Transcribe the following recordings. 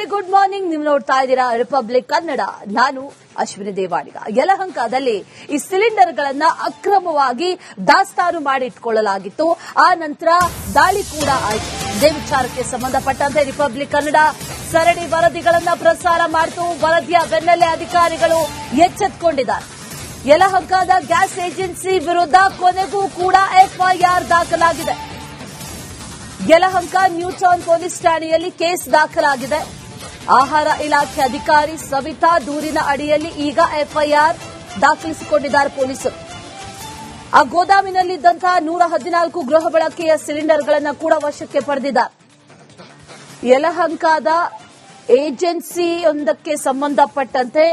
Very good morning. ನೀವು ನೋಡ್ತಾ ಇದ್ದೀರಾ ರಿಪಬ್ಲಿಕ್ ಕನ್ನಡ. ನಾನು ಅಶ್ವಿನಿ ದೇವಾಡಿಗ. ಯಲಹಂಕದಲ್ಲಿ ಈ ಸಿಲಿಂಡರ್ಗಳನ್ನ ಅಕ್ರಮವಾಗಿ ದಾಸ್ತಾನು ಮಾಡಿ ಇಟ್ಕೊಳ್ಳಲಾಗಿತ್ತು. ಆ ನಂತರ ದಾಳಿ ಕೂಡ ಆಯಿತು. ಇದೇ ವಿಚಾರಕ್ಕೆ ಸಂಬಂಧಪಟ್ಟಂತೆ ರಿಪಬ್ಲಿಕ್ ಕನ್ನಡ ಸರಣಿ ವರದಿಗಳನ್ನ ಪ್ರಸಾರ ಮಾಡಿತು. ವರದಿಯ ಬೆನ್ನಲ್ಲೇ ಅಧಿಕಾರಿಗಳು ಎಚ್ಚೆತ್ತುಕೊಂಡಿದ್ದಾರೆ. ಯಲಹಂಕದ ಗ್ಯಾಸ್ ಏಜೆನ್ಸಿ ವಿರುದ್ಧ ಕೊನೆಗೂ ಕೂಡ ಎಫ್ಐಆರ್ ದಾಖಲಾಗಿದೆ. ಯಲಹಂಕ ನ್ಯೂ ಟೌನ್ ಪೊಲೀಸ್ ಠಾಣೆಯಲ್ಲಿ ಕೇಸ್ ದಾಖಲಾಗಿದೆ. ಆಹಾರ ಇಲಾಖೆ ಅಧಿಕಾರಿ ಸವಿತಾ ದೂರಿನ ಅಡಿಯಲ್ಲಿ ಈಗ ಎಫ್ಐಆರ್ ದಾಖಲಿಸಿಕೊಂಡಿದ್ದಾರೆ ಪೊಲೀಸರು. ಆ ಗೋದಾಮಿನಲ್ಲಿದ್ದಂತಹ 114 ಗೃಹ ಬಳಕೆಯ ಸಿಲಿಂಡರ್ಗಳನ್ನು ಕೂಡ ವಶಕ್ಕೆ ಪಡೆದಿದ್ದಾರೆ. ಯಲಹಂಕದ ಏಜೆನ್ಸಿಯೊಂದಕ್ಕೆ ಸಂಬಂಧಪಟ್ಟಂತೆ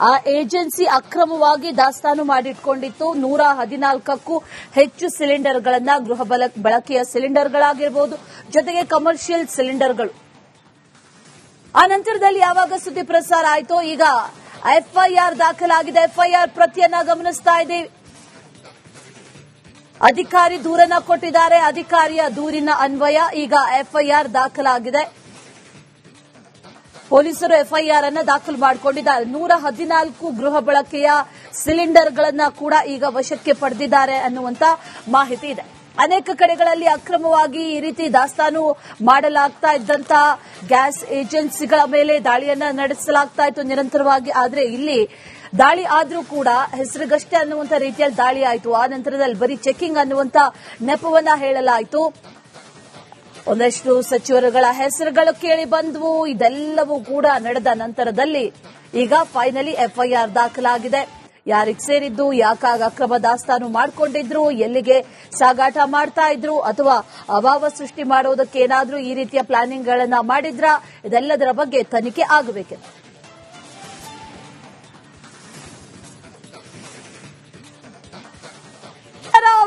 ಆ ಏಜೆನ್ಸಿ ಅಕ್ರಮವಾಗಿ ದಾಸ್ತಾನು ಮಾಡಿಟ್ಕೊಂಡಿತ್ತು 114ಕ್ಕೂ ಹೆಚ್ಚು ಸಿಲಿಂಡರ್ಗಳನ್ನ, ಗೃಹ ಬಳಕೆಯ ಸಿಲಿಂಡರ್ಗಳಾಗಿರಬಹುದು, ಜೊತೆಗೆ ಕಮರ್ಷಿಯಲ್ ಸಿಲಿಂಡರ್ಗಳು. ಆ ನಂತರದಲ್ಲಿ ಯಾವಾಗ ಸುದ್ದಿ ಪ್ರಸಾರ ಆಯಿತೋ ಈಗ ಎಫ್ಐಆರ್ ದಾಖಲಾಗಿದೆ. ಎಫ್ಐಆರ್ ಪ್ರತಿಯನ್ನ ಗಮನಿಸ್ತಾ ಇದ್ದೀವಿ. ಅಧಿಕಾರಿ ದೂರನ್ನ ಕೊಟ್ಟಿದ್ದಾರೆ. ಅಧಿಕಾರಿಯ ದೂರಿನ ಅನ್ವಯ ಈಗ ಎಫ್ಐಆರ್ ದಾಖಲಾಗಿದೆ. ಪೊಲೀಸರು ಎಫ್ಐಆರ್ ಅನ್ನು ದಾಖಲು ಮಾಡಿಕೊಂಡಿದ್ದಾರೆ. 114 ಗೃಹ ಬಳಕೆಯ ಸಿಲಿಂಡರ್ಗಳನ್ನ ಕೂಡ ಈಗ ವಶಕ್ಕೆ ಪಡೆದಿದ್ದಾರೆ ಅನ್ನುವಂತ ಮಾಹಿತಿ ಇದೆ. ಅನೇಕ ಕಡೆಗಳಲ್ಲಿ ಅಕ್ರಮವಾಗಿ ಈ ರೀತಿ ದಾಸ್ತಾನು ಮಾಡಲಾಗ್ತಾ ಇದ್ದಂತ ಗ್ಯಾಸ್ ಏಜೆನ್ಸಿಗಳ ಮೇಲೆ ದಾಳಿಯನ್ನ ನಡೆಸಲಾಗ್ತಾ ಇತ್ತು ನಿರಂತರವಾಗಿ. ಆದರೆ ಇಲ್ಲಿ ದಾಳಿ ಆದ್ರೂ ಕೂಡ ಹೆಸರಿಗಷ್ಟೇ ಅನ್ನುವಂತ ರೀತಿಯಲ್ಲಿ ದಾಳಿ ಆಯಿತು. ಆ ನಂತರದಲ್ಲಿ ಬರೀ ಚೆಕಿಂಗ್ ಅನ್ನುವಂತ ನೆಪವನ್ನ ಹೇಳಲಾಯಿತು. ಒಂದಷ್ಟು ಸಚಿವರುಗಳ ಹೆಸರುಗಳು ಕೇಳಿ ಬಂದವು. ಇದೆಲ್ಲವೂ ಕೂಡ ನಡೆದ ನಂತರದಲ್ಲಿ ಈಗ ಫೈನಲಿ ಎಫ್ಐಆರ್ ದಾಖಲಾಗಿದೆ. ಯಾರಿಗೆ ಸೇರಿದ್ದು, ಯಾಕಾಗ ಅಕ್ರಮ ದಾಸ್ತಾನು ಮಾಡಿಕೊಂಡಿದ್ರು, ಎಲ್ಲಿಗೆ ಸಾಗಾಟ ಮಾಡ್ತಾ ಇದ್ರು, ಅಥವಾ ಅಭಾವ ಸೃಷ್ಟಿ ಮಾಡೋದಕ್ಕೆ ಏನಾದ್ರೂ ಈ ರೀತಿಯ ಪ್ಲಾನಿಂಗ್ ಗಳನ್ನ ಮಾಡಿದ್ರ, ಇದೆಲ್ಲದರ ಬಗ್ಗೆ ತನಿಖೆ ಆಗಬೇಕಿದೆ.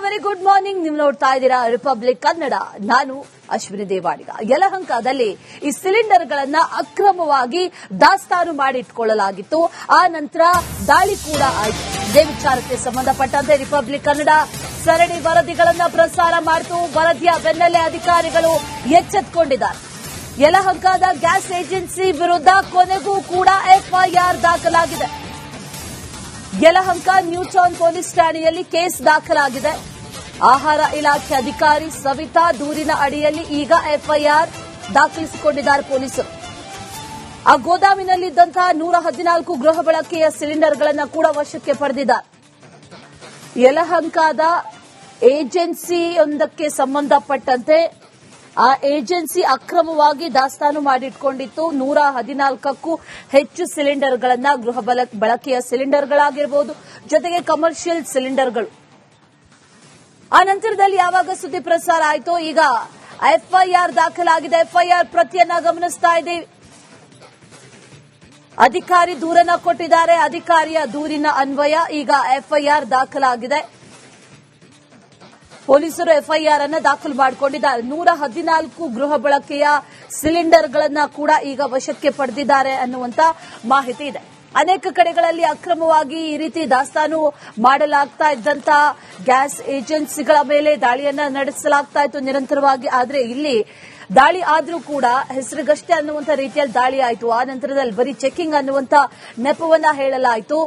Very good morning. ನೀವು ನೋಡ್ತಾ ಇದ್ದೀರಾ ರಿಪಬ್ಲಿಕ್ ಕನ್ನಡ. ನಾನು ಅಶ್ವಿನಿ ದೇವಾಡಿಗ. ಯಲಹಂಕದಲ್ಲಿ ಈ ಸಿಲಿಂಡರ್ಗಳನ್ನ ಅಕ್ರಮವಾಗಿ ದಾಸ್ತಾನು ಮಾಡಿ ಇಟ್ಕೊಳ್ಳಲಾಗಿತ್ತು. ಆ ನಂತರ ದಾಳಿ ಕೂಡ ಆಯಿತು. ಇದೇ ವಿಚಾರಕ್ಕೆ ಸಂಬಂಧಪಟ್ಟಂತೆ ರಿಪಬ್ಲಿಕ್ ಕನ್ನಡ ಸರಣಿ ವರದಿಗಳನ್ನ ಪ್ರಸಾರ ಮಾಡಿತು. ವರದಿಯ ಬೆನ್ನಲ್ಲೇ ಅಧಿಕಾರಿಗಳು ಎಚ್ಚೆತ್ತುಕೊಂಡಿದ್ದಾರೆ. ಯಲಹಂಕದ ಗ್ಯಾಸ್ ಏಜೆನ್ಸಿ ವಿರುದ್ಧ ಕೊನೆಗೂ ಕೂಡ ಎಫ್ಐಆರ್ ದಾಖಲಾಗಿದೆ. ಯಲಹಂಕ ನ್ಯೂ ಟೌನ್ ಪೊಲೀಸ್ ಠಾಣೆಯಲ್ಲಿ ಕೇಸ್ ದಾಖಲಾಗಿದೆ. ಆಹಾರ ಇಲಾಖೆ ಅಧಿಕಾರಿ ಸವಿತಾ ದೂರಿನ ಅಡಿಯಲ್ಲಿ ಈಗ ಎಫ್ಐಆರ್ ದಾಖಲಿಸಿಕೊಂಡಿದ್ದಾರೆ ಪೊಲೀಸರು. ಆ ಗೋದಾಮಿನಲ್ಲಿದ್ದಂತಹ 114 ಗೃಹ ಬಳಕೆಯ ಸಿಲಿಂಡರ್ಗಳನ್ನು ಕೂಡ ವಶಕ್ಕೆ ಪಡೆದಿದ್ದಾರೆ. ಯಲಹಂಕದ ಏಜೆನ್ಸಿಯೊಂದಕ್ಕೆ ಸಂಬಂಧಪಟ್ಟಂತೆ ಆ ಏಜೆನ್ಸಿ ಅಕ್ರಮವಾಗಿ ದಾಸ್ತಾನು ಮಾಡಿಟ್ಕೊಂಡಿತ್ತು 114ಕ್ಕೂ ಹೆಚ್ಚು ಸಿಲಿಂಡರ್ಗಳನ್ನ, ಗೃಹ ಬಳಕೆಯ ಸಿಲಿಂಡರ್ಗಳಾಗಿರಬಹುದು, ಜೊತೆಗೆ ಕಮರ್ಷಿಯಲ್ ಸಿಲಿಂಡರ್ಗಳು. ಆ ನಂತರದಲ್ಲಿ ಯಾವಾಗ ಸುದ್ದಿ ಪ್ರಸಾರ ಆಯಿತೋ ಈಗ ಎಫ್ಐಆರ್ ದಾಖಲಾಗಿದೆ. ಎಫ್ಐಆರ್ ಪ್ರತಿಯನ್ನ ಗಮನಿಸ್ತಾ ಇದ್ದೀವಿ. ಅಧಿಕಾರಿ ದೂರನ್ನ ಕೊಟ್ಟಿದ್ದಾರೆ. ಅಧಿಕಾರಿಯ ದೂರಿನ ಅನ್ವಯ ಈಗ ಎಫ್ಐಆರ್ ದಾಖಲಾಗಿದೆ. ಪೊಲೀಸರು ಎಫ್ಐಆರ್ ಅನ್ನು ದಾಖಲು ಮಾಡಿಕೊಂಡಿದ್ದಾರೆ. 114 ಗೃಹ ಬಳಕೆಯ ಸಿಲಿಂಡರ್ಗಳನ್ನ ಕೂಡ ಈಗ ವಶಕ್ಕೆ ಪಡೆದಿದ್ದಾರೆ ಅನ್ನುವಂತ ಮಾಹಿತಿ ಇದೆ. ಅನೇಕ ಕಡೆಗಳಲ್ಲಿ ಅಕ್ರಮವಾಗಿ ಈ ರೀತಿ ದಾಸ್ತಾನು ಮಾಡಲಾಗ್ತಾ ಇದ್ದಂತ ಗ್ಯಾಸ್ ಏಜೆನ್ಸಿಗಳ ಮೇಲೆ ದಾಳಿಯನ್ನ ನಡೆಸಲಾಗ್ತಾ ಇತ್ತು ನಿರಂತರವಾಗಿ. ಆದರೆ ಇಲ್ಲಿ ದಾಳಿ ಆದ್ರೂ ಕೂಡ ಹೆಸರಿಗಷ್ಟೇ ಅನ್ನುವಂತ ರೀತಿಯಲ್ಲಿ ದಾಳಿ ಆಯಿತು. ಆ ನಂತರದಲ್ಲಿ ಬರೀ ಚೆಕಿಂಗ್ ಅನ್ನುವಂತ ನೆಪವನ್ನ ಹೇಳಲಾಯಿತು.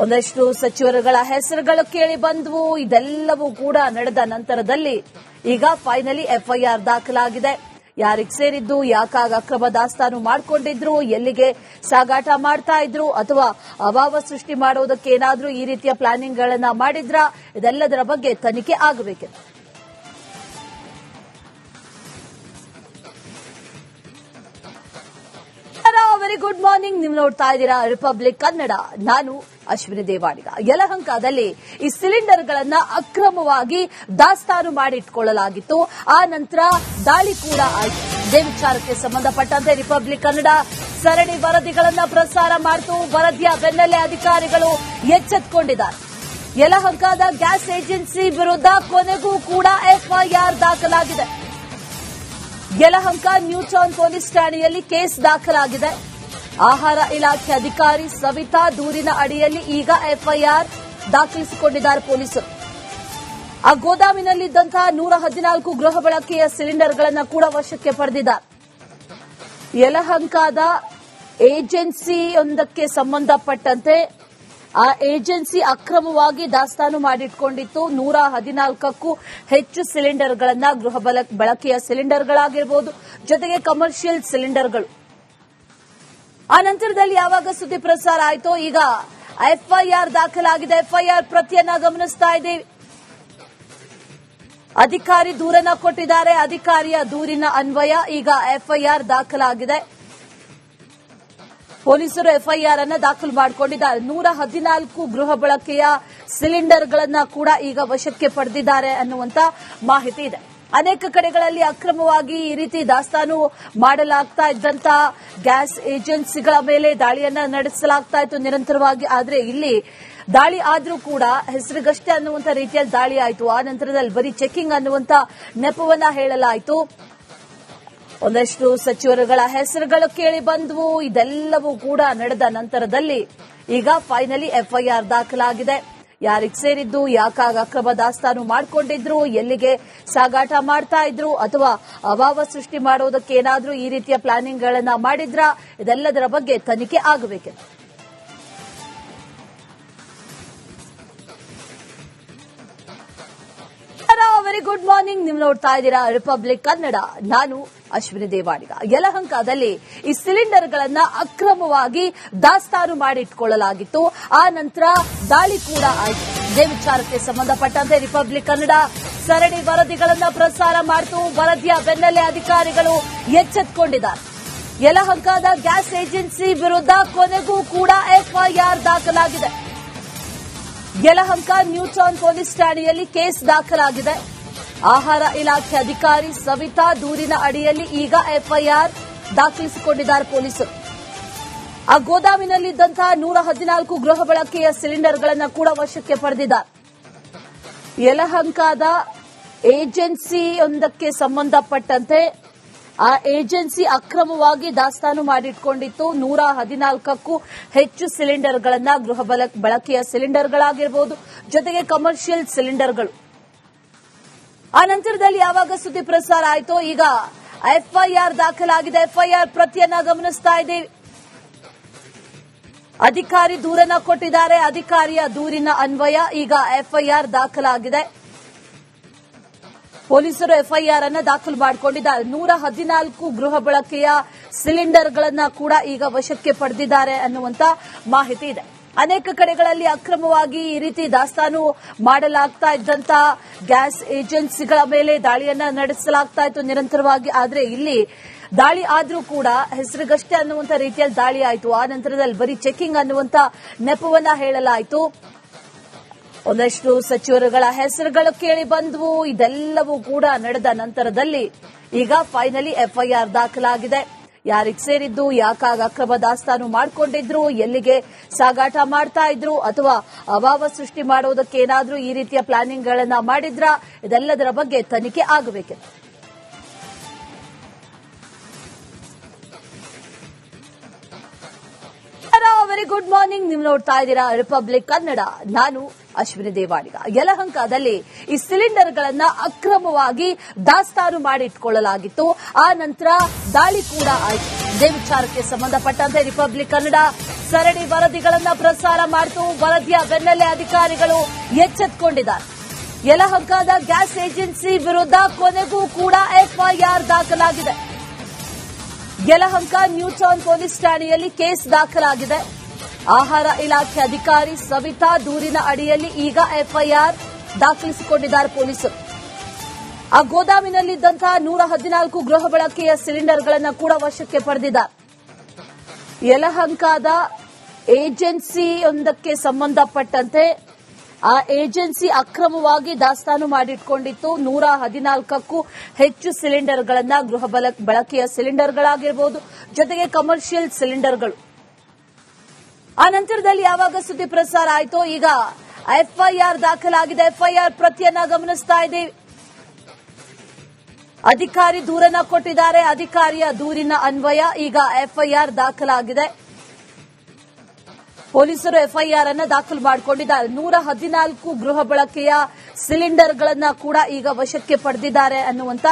ಒಂದಷ್ಟು ಸಚಿವರುಗಳ ಹೆಸರುಗಳು ಕೇಳಿ ಬಂದವು. ಇದೆಲ್ಲವೂ ಕೂಡ ನಡೆದ ನಂತರದಲ್ಲಿ ಈಗ ಫೈನಲಿ ಎಫ್ಐಆರ್ ದಾಖಲಾಗಿದೆ. ಯಾರಿಗೆ ಸೇರಿದ್ದು, ಯಾಕಾಗ ಅಕ್ರಮ ದಾಸ್ತಾನು ಮಾಡಿಕೊಂಡಿದ್ರು, ಎಲ್ಲಿಗೆ ಸಾಗಾಟ ಮಾಡ್ತಾ ಇದ್ರು, ಅಥವಾ ಅಭಾವ ಸೃಷ್ಟಿ ಮಾಡೋದಕ್ಕೆ ಏನಾದ್ರೂ ಈ ರೀತಿಯ ಪ್ಲಾನಿಂಗ್ ಗಳನ್ನ ಮಾಡಿದ್ರ, ಇದೆಲ್ಲದರ ಬಗ್ಗೆ ತನಿಖೆ ಆಗಬೇಕಿದೆ. Very good morning. ನೀವು ನೋಡ್ತಾ ಇದ್ದೀರಾ ರಿಪಬ್ಲಿಕ್ ಕನ್ನಡ. ನಾನು ಅಶ್ವಿನಿ ದೇವಾಡಿಗ. ಯಲಹಂಕದಲ್ಲಿ ಈ ಸಿಲಿಂಡರ್ಗಳನ್ನ ಅಕ್ರಮವಾಗಿ ದಾಸ್ತಾನು ಮಾಡಿ ಇಟ್ಕೊಳ್ಳಲಾಗಿತ್ತು. ಆ ನಂತರ ದಾಳಿ ಕೂಡ ಆಯಿತು. ಇದೇ ವಿಚಾರಕ್ಕೆ ಸಂಬಂಧಪಟ್ಟಂತೆ ರಿಪಬ್ಲಿಕ್ ಕನ್ನಡ ಸರಣಿ ವರದಿಗಳನ್ನ ಪ್ರಸಾರ ಮಾಡಿತು. ವರದಿಯ ಬೆನ್ನಲ್ಲೇ ಅಧಿಕಾರಿಗಳು ಎಚ್ಚೆತ್ತುಕೊಂಡಿದ್ದಾರೆ. ಯಲಹಂಕದ ಗ್ಯಾಸ್ ಏಜೆನ್ಸಿ ವಿರುದ್ಧ ಕೊನೆಗೂ ಕೂಡ ಎಫ್ಐಆರ್ ದಾಖಲಾಗಿದೆ. ಯಲಹಂಕ ನ್ಯೂ ಟೌನ್ ಪೊಲೀಸ್ ಠಾಣೆಯಲ್ಲಿ ಕೇಸ್ ದಾಖಲಾಗಿದೆ. ಆಹಾರ ಇಲಾಖೆ ಅಧಿಕಾರಿ ಸವಿತಾ ದೂರಿನ ಅಡಿಯಲ್ಲಿ ಈಗ ಎಫ್ಐಆರ್ ದಾಖಲಿಸಿಕೊಂಡಿದ್ದಾರೆ ಪೊಲೀಸರು. ಆ ಗೋದಾಮಿನಲ್ಲಿದ್ದಂತಹ 114 ಗೃಹ ಬಳಕೆಯ ಸಿಲಿಂಡರ್ಗಳನ್ನು ಕೂಡ ವಶಕ್ಕೆ ಪಡೆದಿದ್ದಾರೆ. ಯಲಹಂಕದ ಏಜೆನ್ಸಿಯೊಂದಕ್ಕೆ ಸಂಬಂಧಪಟ್ಟಂತೆ ಆ ಏಜೆನ್ಸಿ ಅಕ್ರಮವಾಗಿ ದಾಸ್ತಾನು ಮಾಡಿಟ್ಕೊಂಡಿತ್ತು 114ಕ್ಕೂ ಹೆಚ್ಚು ಸಿಲಿಂಡರ್ಗಳನ್ನ ಗೃಹ ಬಳಕೆಯ ಸಿಲಿಂಡರ್ಗಳಾಗಿರಬಹುದು, ಜೊತೆಗೆ ಕಮರ್ಷಿಯಲ್ ಸಿಲಿಂಡರ್ಗಳು. ಆ ನಂತರದಲ್ಲಿ ಯಾವಾಗ ಸುದ್ದಿ ಪ್ರಸಾರ ಆಯಿತೋ ಈಗ ಎಫ್ಐಆರ್ ದಾಖಲಾಗಿದೆ. ಎಫ್ಐಆರ್ ಪ್ರತಿಯನ್ನ ಗಮನಿಸ್ತಾ ಇದ್ದೀವಿ. ಅಧಿಕಾರಿ ದೂರನ್ನ ಕೊಟ್ಟಿದ್ದಾರೆ. ಅಧಿಕಾರಿಯ ದೂರಿನ ಅನ್ವಯ ಈಗ ಎಫ್ಐಆರ್ ದಾಖಲಾಗಿದೆ. ಪೊಲೀಸರು ಎಫ್ಐಆರ್ ಅನ್ನು ದಾಖಲು ಮಾಡಿಕೊಂಡಿದ್ದಾರೆ. 114 ಗೃಹ ಬಳಕೆಯ ಸಿಲಿಂಡರ್ಗಳನ್ನ ಕೂಡ ಈಗ ವಶಕ್ಕೆ ಪಡೆದಿದ್ದಾರೆ ಅನ್ನುವಂತ ಮಾಹಿತಿ ಇದೆ. ಅನೇಕ ಕಡೆಗಳಲ್ಲಿ ಅಕ್ರಮವಾಗಿ ಈ ರೀತಿ ದಾಸ್ತಾನು ಮಾಡಲಾಗ್ತಾ ಇದ್ದಂತ ಗ್ಯಾಸ್ ಏಜೆನ್ಸಿಗಳ ಮೇಲೆ ದಾಳಿಯನ್ನ ನಡೆಸಲಾಗ್ತಾ ಇತ್ತು ನಿರಂತರವಾಗಿ. ಆದರೆ ಇಲ್ಲಿ ದಾಳಿ ಆದ್ರೂ ಕೂಡ ಹೆಸರಿಗಷ್ಟೇ ಅನ್ನುವಂತ ರೀತಿಯಲ್ಲಿ ದಾಳಿ ಆಯಿತು. ಆ ನಂತರದಲ್ಲಿ ಬರೀ ಚೆಕಿಂಗ್ ಅನ್ನುವಂತ ನೆಪವನ್ನ ಹೇಳಲಾಯಿತು. ಒಂದಷ್ಟು ಸಚಿವರುಗಳ ಹೆಸರುಗಳು ಕೇಳಿ ಬಂದವು. ಇದೆಲ್ಲವೂ ಕೂಡ ನಡೆದ ನಂತರದಲ್ಲಿ ಈಗ ಫೈನಲಿ ಎಫ್ಐಆರ್ ದಾಖಲಾಗಿದೆ. ಯಾರಿಗೆ ಸೇರಿದ್ದು, ಯಾಕಾಗ ಅಕ್ರಮ ದಾಸ್ತಾನು ಮಾಡಿಕೊಂಡಿದ್ರು, ಎಲ್ಲಿಗೆ ಸಾಗಾಟ ಮಾಡ್ತಾ ಇದ್ರು, ಅಥವಾ ಅಭಾವ ಸೃಷ್ಟಿ ಮಾಡೋದಕ್ಕೆ ಏನಾದ್ರೂ ಈ ರೀತಿಯ ಪ್ಲಾನಿಂಗ್ ಗಳನ್ನ ಮಾಡಿದ್ರ, ಇದೆಲ್ಲದರ ಬಗ್ಗೆ ತನಿಖೆ ಆಗಬೇಕಿದೆ. Very good morning. ನೀವು ನೋಡ್ತಾ ಇದ್ದೀರಾ ರಿಪಬ್ಲಿಕ್ ಕನ್ನಡ. ನಾನು ಅಶ್ವಿನಿ ದೇವಾಡಿಗ. ಯಲಹಂಕದಲ್ಲಿ ಈ ಸಿಲಿಂಡರ್ಗಳನ್ನ ಅಕ್ರಮವಾಗಿ ದಾಸ್ತಾನು ಮಾಡಿಟ್ಕೊಳ್ಳಲಾಗಿತ್ತು. ಆ ನಂತರ ದಾಳಿ ಕೂಡ ಆಯಿತು. ಇದೇ ವಿಚಾರಕ್ಕೆ ಸಂಬಂಧಪಟ್ಟಂತೆ ರಿಪಬ್ಲಿಕ್ ಕನ್ನಡ ಸರಣಿ ವರದಿಗಳನ್ನ ಪ್ರಸಾರ ಮಾಡಿತು. ವರದಿಯ ಬೆನ್ನಲ್ಲೇ ಅಧಿಕಾರಿಗಳು ಎಚ್ಚೆತ್ತುಕೊಂಡಿದ್ದಾರೆ. ಯಲಹಂಕದ ಗ್ಯಾಸ್ ಏಜೆನ್ಸಿ ವಿರುದ್ಧ ಕೊನೆಗೂ ಕೂಡ ಎಫ್ಐಆರ್ ದಾಖಲಾಗಿದೆ. ಯಲಹಂಕ ನ್ಯೂಟೌನ್ ಪೊಲೀಸ್ ಠಾಣೆಯಲ್ಲಿ ಕೇಸ್ ದಾಖಲಾಗಿದೆ. ಆಹಾರ ಇಲಾಖೆ ಅಧಿಕಾರಿ ಸವಿತಾ ದೂರಿನ ಅಡಿಯಲ್ಲಿ ಈಗ ಎಫ್ಐಆರ್ ದಾಖಲಿಸಿಕೊಂಡಿದ್ದಾರೆ ಪೊಲೀಸರು. ಆ ಗೋದಾಮಿನಲ್ಲಿದ್ದಂತಹ 114 ಗೃಹ ಬಳಕೆಯ ಸಿಲಿಂಡರ್ಗಳನ್ನು ಕೂಡ ವಶಕ್ಕೆ ಪಡೆದಿದ್ದಾರೆ. ಯಲಹಂಕದ ಏಜೆನ್ಸಿಯೊಂದಕ್ಕೆ ಸಂಬಂಧಪಟ್ಟಂತೆ ಆ ಏಜೆನ್ಸಿ ಅಕ್ರಮವಾಗಿ ದಾಸ್ತಾನು ಮಾಡಿಟ್ಕೊಂಡಿತ್ತು 114ಕ್ಕೂ ಹೆಚ್ಚು ಸಿಲಿಂಡರ್ಗಳನ್ನ ಗೃಹ ಬಳಕೆಯ ಸಿಲಿಂಡರ್ಗಳಾಗಿರಬಹುದು, ಜೊತೆಗೆ ಕಮರ್ಷಿಯಲ್ ಸಿಲಿಂಡರ್ಗಳು. ಆ ನಂತರದಲ್ಲಿ ಯಾವಾಗ ಸುದ್ದಿ ಪ್ರಸಾರ ಆಯಿತೋ ಈಗ ಎಫ್ಐಆರ್ ದಾಖಲಾಗಿದೆ. ಎಫ್ಐಆರ್ ಪ್ರತಿಯನ್ನ ಗಮನಿಸ್ತಾ ಇದ್ದೀವಿ. ಅಧಿಕಾರಿ ದೂರನ್ನ ಕೊಟ್ಟಿದ್ದಾರೆ. ಅಧಿಕಾರಿಯ ದೂರಿನ ಅನ್ವಯ ಈಗ ಎಫ್ಐಆರ್ ದಾಖಲಾಗಿದೆ. ಪೊಲೀಸರು ಎಫ್ಐಆರ್ ಅನ್ನು ದಾಖಲು ಮಾಡಿಕೊಂಡಿದ್ದಾರೆ. 114 ಗೃಹ ಬಳಕೆಯ ಸಿಲಿಂಡರ್ಗಳನ್ನ ಕೂಡ ಈಗ ವಶಕ್ಕೆ ಪಡೆದಿದ್ದಾರೆ ಅನ್ನುವಂತ ಮಾಹಿತಿ ಇದೆ. ಅನೇಕ ಕಡೆಗಳಲ್ಲಿ ಅಕ್ರಮವಾಗಿ ಈ ರೀತಿ ದಾಸ್ತಾನು ಮಾಡಲಾಗ್ತಾ ಇದ್ದಂತ ಗ್ಯಾಸ್ ಏಜೆನ್ಸಿಗಳ ಮೇಲೆ ದಾಳಿಯನ್ನ ನಡೆಸಲಾಗ್ತಾ ಇತ್ತು ನಿರಂತರವಾಗಿ. ಆದರೆ ಇಲ್ಲಿ ದಾಳಿ ಆದ್ರೂ ಕೂಡ ಹೆಸರಿಗಷ್ಟೇ ಅನ್ನುವಂತ ರೀತಿಯಲ್ಲಿ ದಾಳಿ ಆಯಿತು. ಆ ನಂತರದಲ್ಲಿ ಬರೀ ಚೆಕಿಂಗ್ ಅನ್ನುವಂತ ನೆಪವನ್ನ ಹೇಳಲಾಯಿತು. ಒಂದಷ್ಟು ಸಚಿವರುಗಳ ಹೆಸರುಗಳು ಕೇಳಿ ಬಂದವು. ಇದೆಲ್ಲವೂ ಕೂಡ ನಡೆದ ನಂತರದಲ್ಲಿ ಈಗ ಫೈನಲಿ ಎಫ್ಐಆರ್ ದಾಖಲಾಗಿದೆ. ಯಾರಿಗೆ ಸೇರಿದ್ದು, ಯಾಕಾಗ ಅಕ್ರಮ ದಾಸ್ತಾನು ಮಾಡಿಕೊಂಡಿದ್ರು, ಎಲ್ಲಿಗೆ ಸಾಗಾಟ ಮಾಡ್ತಾ ಇದ್ರು, ಅಥವಾ ಅಭಾವ ಸೃಷ್ಟಿ ಮಾಡೋದಕ್ಕೆ ಏನಾದ್ರೂ ಈ ರೀತಿಯ ಪ್ಲಾನಿಂಗ್ ಗಳನ್ನ ಮಾಡಿದ್ರ, ಇದೆಲ್ಲದರ ಬಗ್ಗೆ ತನಿಖೆ ಆಗಬೇಕಿದೆ. Very good morning. ನೀವು ನೋಡ್ತಾ ಇದ್ದೀರಾ ರಿಪಬ್ಲಿಕ್ ಕನ್ನಡ. ನಾನು ಅಶ್ವಿನಿ ದೇವಾಡಿಗ. ಯಲಹಂಕದಲ್ಲಿ ಈ ಸಿಲಿಂಡರ್ಗಳನ್ನ ಅಕ್ರಮವಾಗಿ ದಾಸ್ತಾನು ಮಾಡಿಟ್ಕೊಳ್ಳಲಾಗಿತ್ತು. ಆ ನಂತರ ದಾಳಿ ಕೂಡ ಆಯಿತು. ಇದೇ ವಿಚಾರಕ್ಕೆ ಸಂಬಂಧಪಟ್ಟಂತೆ ರಿಪಬ್ಲಿಕ್ ಕನ್ನಡ ಸರಣಿ ವರದಿಗಳನ್ನ ಪ್ರಸಾರ ಮಾಡಿತು. ವರದಿಯ ಬೆನ್ನಲ್ಲೇ ಅಧಿಕಾರಿಗಳು ಎಚ್ಚೆತ್ತುಕೊಂಡಿದ್ದಾರೆ. ಯಲಹಂಕದ ಗ್ಯಾಸ್ ಏಜೆನ್ಸಿ ವಿರುದ್ಧ ಕೊನೆಗೂ ಕೂಡ ಎಫ್ಐಆರ್ ದಾಖಲಾಗಿದೆ. ಯಲಹಂಕ ನ್ಯೂಟೌನ್ ಪೊಲೀಸ್ ಠಾಣೆಯಲ್ಲಿ ಕೇಸ್ ದಾಖಲಾಗಿದೆ. ಆಹಾರ ಇಲಾಖೆ ಅಧಿಕಾರಿ ಸವಿತಾ ದೂರಿನ ಅಡಿಯಲ್ಲಿ ಈಗ ಎಫ್ಐಆರ್ ದಾಖಲಿಸಿಕೊಂಡಿದ್ದಾರೆ ಪೊಲೀಸರು. ಆ ಗೋದಾಮಿನಲ್ಲಿದ್ದಂತಹ 114 ಗೃಹ ಬಳಕೆಯ ಸಿಲಿಂಡರ್ಗಳನ್ನು ಕೂಡ ವಶಕ್ಕೆ ಪಡೆದಿದ್ದಾರೆ. ಯಲಹಂಕದ ಏಜೆನ್ಸಿಯೊಂದಕ್ಕೆ ಸಂಬಂಧಪಟ್ಟಂತೆ ಆ ಏಜೆನ್ಸಿ ಅಕ್ರಮವಾಗಿ ದಾಸ್ತಾನು ಮಾಡಿಟ್ಕೊಂಡಿತ್ತು 114ಕ್ಕೂ ಹೆಚ್ಚು ಸಿಲಿಂಡರ್ಗಳನ್ನ ಗೃಹ ಬಳಕೆಯ ಸಿಲಿಂಡರ್ಗಳಾಗಿರಬಹುದು, ಜೊತೆಗೆ ಕಮರ್ಷಿಯಲ್ ಸಿಲಿಂಡರ್ಗಳು. ಆ ನಂತರದಲ್ಲಿ ಯಾವಾಗ ಸುದ್ದಿ ಪ್ರಸಾರ ಆಯಿತೋ ಈಗ ಎಫ್ಐಆರ್ ದಾಖಲಾಗಿದೆ. ಎಫ್ಐಆರ್ ಪ್ರತಿಯನ್ನ ಗಮನಿಸ್ತಾ ಇದ್ದೀವಿ. ಅಧಿಕಾರಿ ದೂರನ್ನ ಕೊಟ್ಟಿದ್ದಾರೆ. ಅಧಿಕಾರಿಯ ದೂರಿನ ಅನ್ವಯ ಈಗ ಎಫ್ಐಆರ್ ದಾಖಲಾಗಿದೆ. ಪೊಲೀಸರು ಎಫ್ಐಆರ್ ಅನ್ನು ದಾಖಲು ಮಾಡಿಕೊಂಡಿದ್ದಾರೆ. 114 ಗೃಹ ಬಳಕೆಯ ಸಿಲಿಂಡರ್ಗಳನ್ನ ಕೂಡ ಈಗ ವಶಕ್ಕೆ ಪಡೆದಿದ್ದಾರೆ ಅನ್ನುವಂತ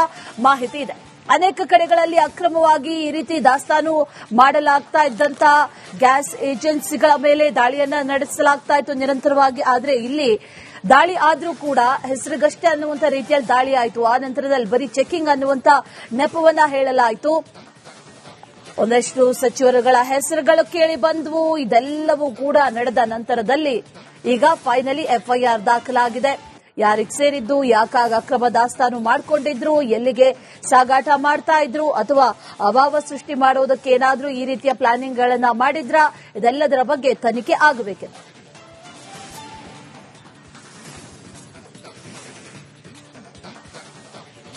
ಮಾಹಿತಿ ಇದೆ. ಅನೇಕ ಕಡೆಗಳಲ್ಲಿ ಅಕ್ರಮವಾಗಿ ಈ ರೀತಿ ದಾಸ್ತಾನು ಮಾಡಲಾಗ್ತಾ ಇದ್ದಂತ ಗ್ಯಾಸ್ ಏಜೆನ್ಸಿಗಳ ಮೇಲೆ ದಾಳಿಯನ್ನ ನಡೆಸಲಾಗ್ತಾ ಇತ್ತು ನಿರಂತರವಾಗಿ. ಆದ್ರೆ ಇಲ್ಲಿ ದಾಳಿ ಆದ್ರೂ ಕೂಡ ಹೆಸರಿಗಷ್ಟೇ ಅನ್ನುವಂತ ರೀತಿಯಲ್ಲಿ ದಾಳಿ ಆಯಿತು. ಆ ನಂತರದಲ್ಲಿ ಬರೀ ಚೆಕಿಂಗ್ ಅನ್ನುವಂತ ನೆಪವನ್ನ ಹೇಳಲಾಯಿತು. ಒಂದಷ್ಟು ಸಚಿವರುಗಳ ಹೆಸರುಗಳು ಕೇಳಿ ಬಂದವು. ಇದೆಲ್ಲವೂ ಕೂಡ ನಡೆದ ನಂತರದಲ್ಲಿ ಈಗ ಫೈನಲಿ ಎಫ್ಐಆರ್ ದಾಖಲಾಗಿದೆ. ಯಾರಿಗೆ ಸೇರಿದ್ದು, ಯಾಕಾಗ ಅಕ್ರಮ ದಾಸ್ತಾನು ಮಾಡಿಕೊಂಡಿದ್ರು, ಎಲ್ಲಿಗೆ ಸಾಗಾಟ ಮಾಡ್ತಾ ಇದ್ರು, ಅಥವಾ ಅಭಾವ ಸೃಷ್ಟಿ ಮಾಡೋದಕ್ಕೆ ಏನಾದ್ರೂ ಈ ರೀತಿಯ ಪ್ಲಾನಿಂಗ್ ಗಳನ್ನ ಮಾಡಿದ್ರಾ, ಇದೆಲ್ಲದರ ಬಗ್ಗೆ ತನಿಖೆ ಆಗಬೇಕಿದೆ.